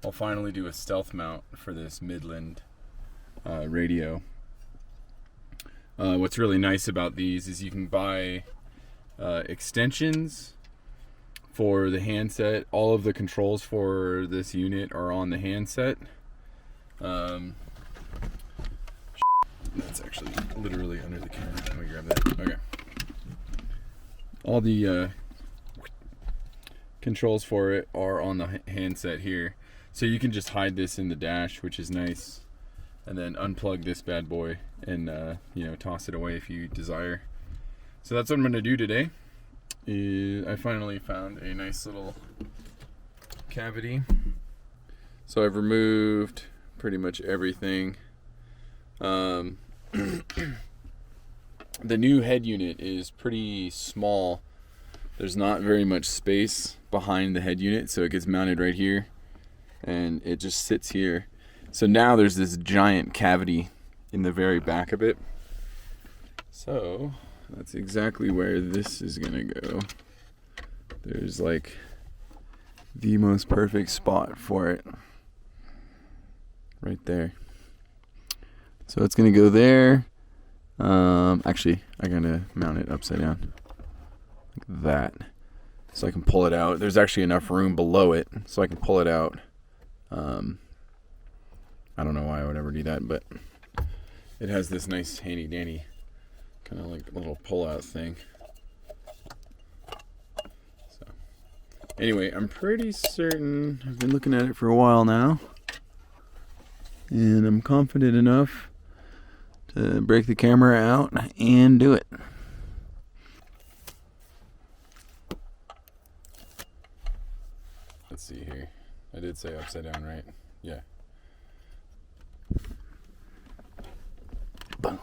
I'll finally do a stealth mount for this Midland radio. What's really nice about these is you can buy extensions for the handset. All of the controls for this unit are on the handset. That's actually literally under the camera. Let me grab that. Okay. All the controls for it are on the handset here. So you can just hide this in the dash, which is nice. And then unplug this bad boy and toss it away if you desire. So that's what I'm going to do today. I finally found a nice little cavity. So I've removed pretty much everything. The new head unit is pretty small. There's not very much space behind the head unit, so it gets mounted right here and it just sits here. So now there's this giant cavity in the very back of it. So that's exactly where this is gonna go. There's like the most perfect spot for it right there. So it's gonna go there. Actually, I'm gonna mount it upside down like that, so I can pull it out. There's actually enough room below it, so I can pull it out. I don't know why I would ever do that, but it has this nice handy dandy kind of like little pull out thing. So anyway, I'm pretty certain, I've been looking at it for a while now, and I'm confident enough to break the camera out and do it. Let's see here. I did say upside down, right? Yeah. Boom.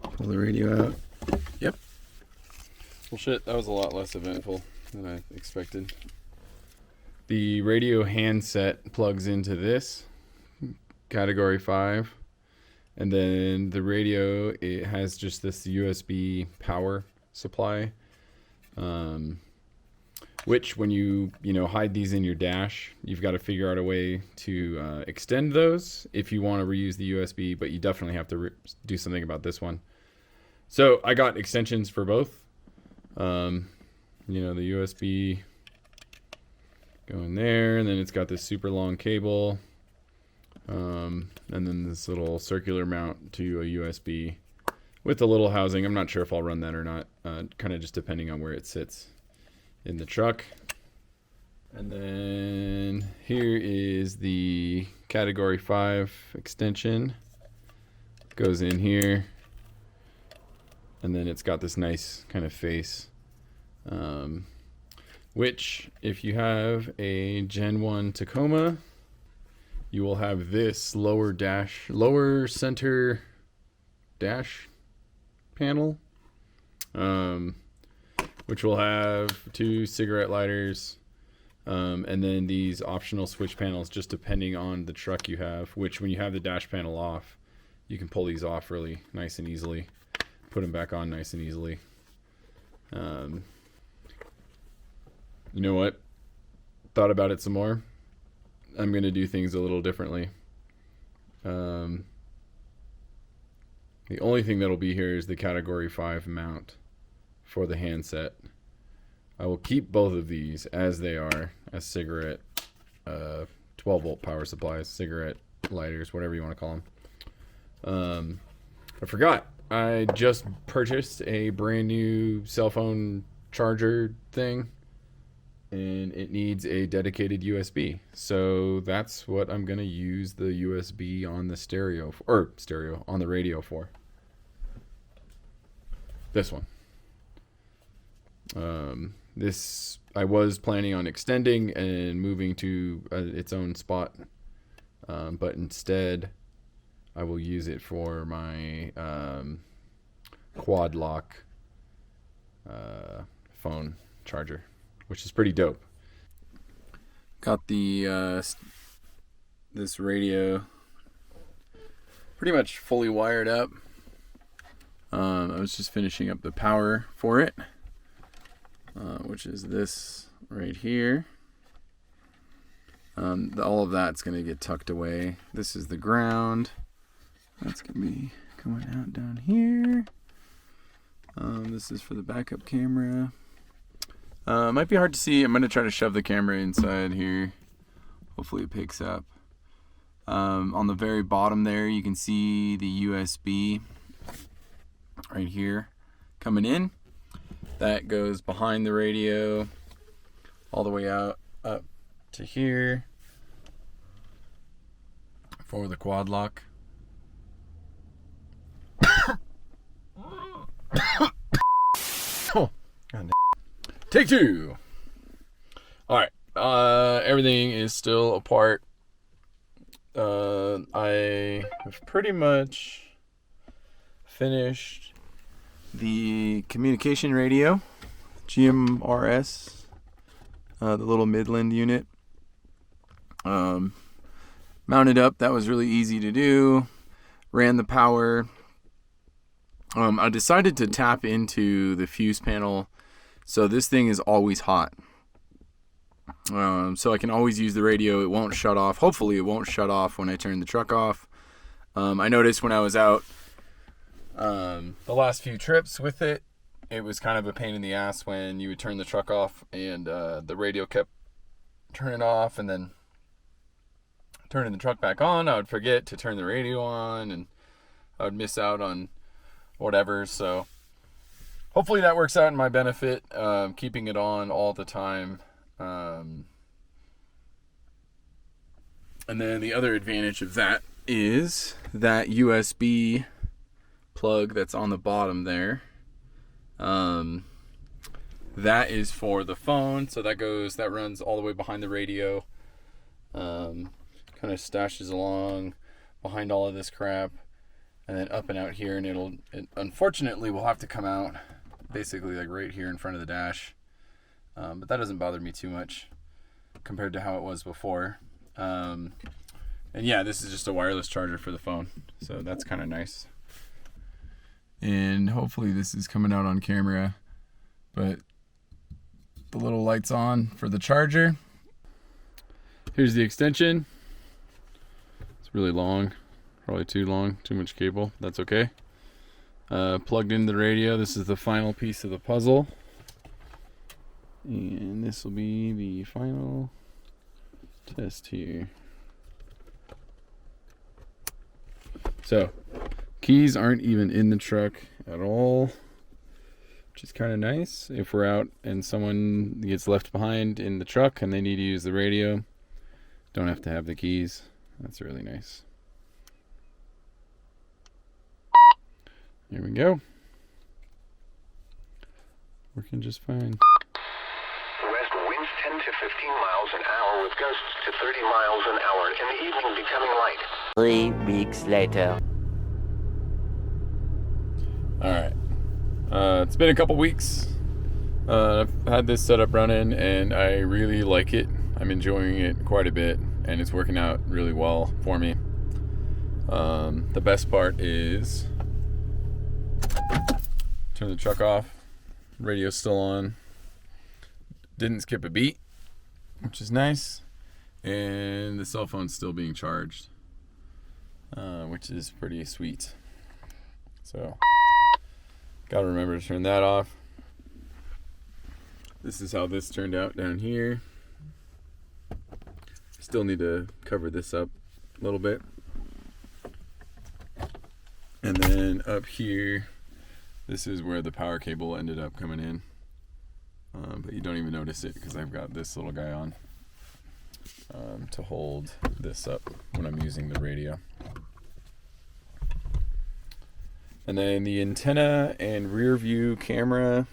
Pull the radio out. Yep. Well, shit, that was a lot less eventful than I expected. The radio handset plugs into this category 5, and then the radio, it has just this USB power supply, which when you hide these in your dash, you've got to figure out a way to extend those if you want to reuse the USB, but you definitely have to do something about this one. So I got extensions for both. The USB going there, and then it's got this super long cable, and then this little circular mount to a USB with a little housing. I'm not sure if I'll run that or not, kind of just depending on where it sits in the truck. And then here is the category 5 extension. Goes in here, and then it's got this nice kind of face, which if you have a Gen 1 Tacoma, you will have this lower center dash panel, which will have 2 cigarette lighters, and then these optional switch panels just depending on the truck you have, which when you have the dash panel off, you can pull these off really nice and easily, put them back on nice and easily. You know what? Thought about it some more. I'm going to do things a little differently. The only thing that'll be here is the category 5 mount for the handset. I will keep both of these as they are, as cigarette 12 volt power supplies, cigarette lighters, whatever you want to call them. I forgot. I just purchased a brand new cell phone charger thing, and it needs a dedicated USB. So that's what I'm going to use the USB on the on the radio for. This one. This I was planning on extending and moving to its own spot, but instead I will use it for my quad lock phone charger, which is pretty dope. Got the this radio pretty much fully wired up. I was just finishing up the power for it. which is this right here. All of that's going to get tucked away. This is the ground. That's going to be coming out down here. This is for the backup camera. Might be hard to see. I'm going to try to shove the camera inside here. Hopefully it picks up. On the very bottom there, you can see the USB right here coming in. That goes behind the radio all the way out up to here for the quad lock. Oh, take two. All right, everything is still apart. I have pretty much finished the communication radio, GMRS, the little Midland unit. Mounted up, that was really easy to do. Ran the power. I decided to tap into the fuse panel, so this thing is always hot. So I can always use the radio. It won't shut off. Hopefully it won't shut off when I turn the truck off. I noticed when I was out the last few trips with it, it was kind of a pain in the ass when you would turn the truck off and the radio kept turning off, and then turning the truck back on, I would forget to turn the radio on and I would miss out on whatever. So hopefully that works out in my benefit, keeping it on all the time. And then the other advantage of that is that USB plug that's on the bottom there. That is for the phone, so that runs all the way behind the radio. Kind of stashes along behind all of this crap, and then up and out here, and it unfortunately will have to come out basically like right here in front of the dash. But that doesn't bother me too much compared to how it was before. And yeah, this is just a wireless charger for the phone, so that's kind of nice. And hopefully this is coming out on camera, but the little light's on for the charger. Here's the extension. It's really long, probably too long, too much cable. That's okay. Plugged into the radio. This is the final piece of the puzzle. And this will be the final test here. So, keys aren't even in the truck at all, which is kind of nice. If we're out and someone gets left behind in the truck and they need to use the radio, don't have to have the keys. That's really nice. Here we go. Working just fine. West winds 10 to 15 miles an hour with gusts to 30 miles an hour. In the evening, becoming light. 3 weeks later. All right. It's been a couple weeks. I've had this setup running, and I really like it. I'm enjoying it quite a bit, and it's working out really well for me. The best part is turn the truck off. Radio's still on. Didn't skip a beat, which is nice. And the cell phone's still being charged, which is pretty sweet. So, gotta remember to turn that off. This is how this turned out down here. Still need to cover this up a little bit. And then up here, this is where the power cable ended up coming in. But you don't even notice it because I've got this little guy on to hold this up when I'm using the radio. And then the antenna and rear view camera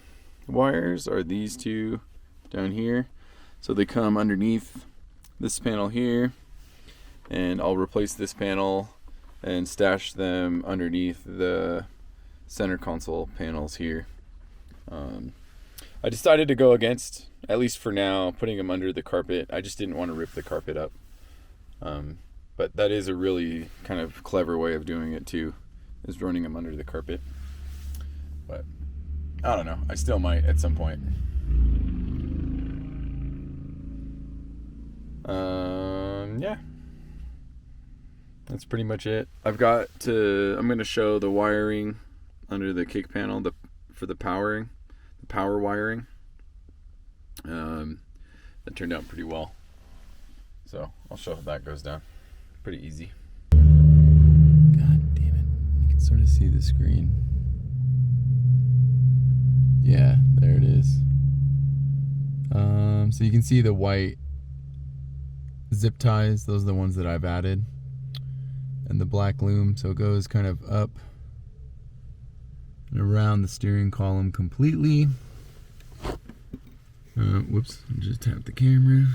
wires are these two down here. So they come underneath this panel here, and I'll replace this panel and stash them underneath the center console panels here. I decided to go against, at least for now, putting them under the carpet. I just didn't want to rip the carpet up. But that is a really kind of clever way of doing it too, is running them under the carpet. But I don't know, I still might at some point. Yeah. That's pretty much it. I'm going to show the wiring under the kick panel for the power wiring. That turned out pretty well. So I'll show how that goes down. Pretty easy. God damn it. You can sort of see the screen. Yeah, there it is. So you can see the white zip ties. Those are the ones that I've added. And the black loom. So it goes kind of up and around the steering column completely. Whoops, I just tapped the camera.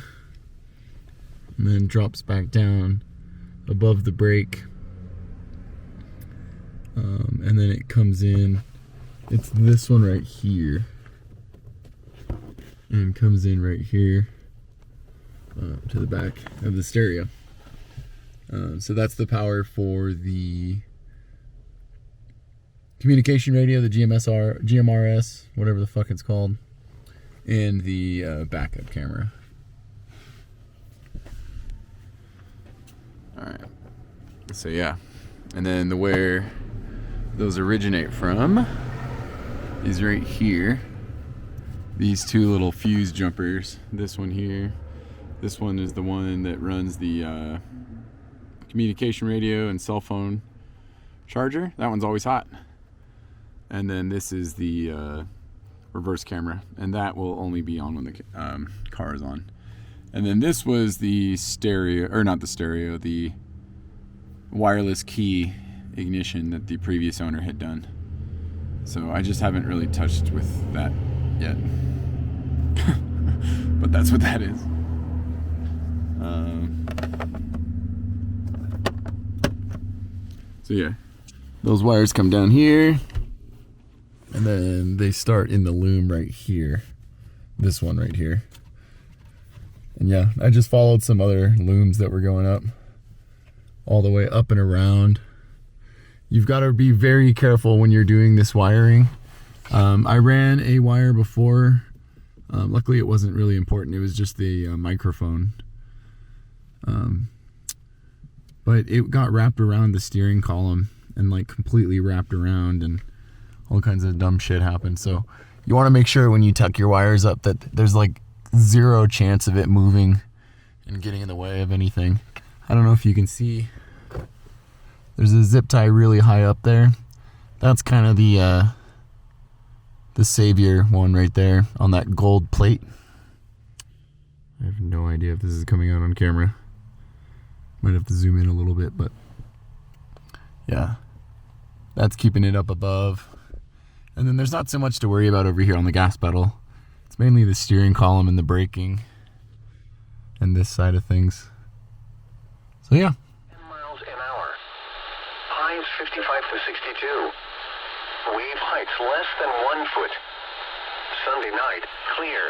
And then drops back down above the brake. And then it comes in. It's this one right here. And comes in right here to the back of the stereo. So that's the power for the communication radio, the GMRS, whatever the fuck it's called, and the backup camera. Alright. So yeah. And then where those originate from is right here. These two little fuse jumpers. This one here. This one is the one that runs the communication radio and cell phone charger. That one's always hot. And then this is the reverse camera, and that will only be on when the car is on. And then this was the stereo, or not the stereo, the wireless key ignition that the previous owner had done. So I just haven't really touched with that yet. But that's what that is. So yeah, those wires come down here, and then they start in the loom right here. This one right here. And yeah, I just followed some other looms that were going up all the way up and around. You've got to be very careful when you're doing this wiring. I ran a wire before. Luckily it wasn't really important. It was just the microphone. But it got wrapped around the steering column and like completely wrapped around, and all kinds of dumb shit happened. So you want to make sure when you tuck your wires up that there's like zero chance of it moving and getting in the way of anything. I don't know if you can see. There's a zip tie really high up there. That's kind of the savior one right there on that gold plate. I have no idea if this is coming out on camera. Might have to zoom in a little bit, but yeah, that's keeping it up above. And then there's not so much to worry about over here on the gas pedal. It's mainly the steering column and the braking and this side of things. So yeah. 10 miles an hour. Highs 55 to 62. Wave heights less than 1 foot. Sunday night, clear.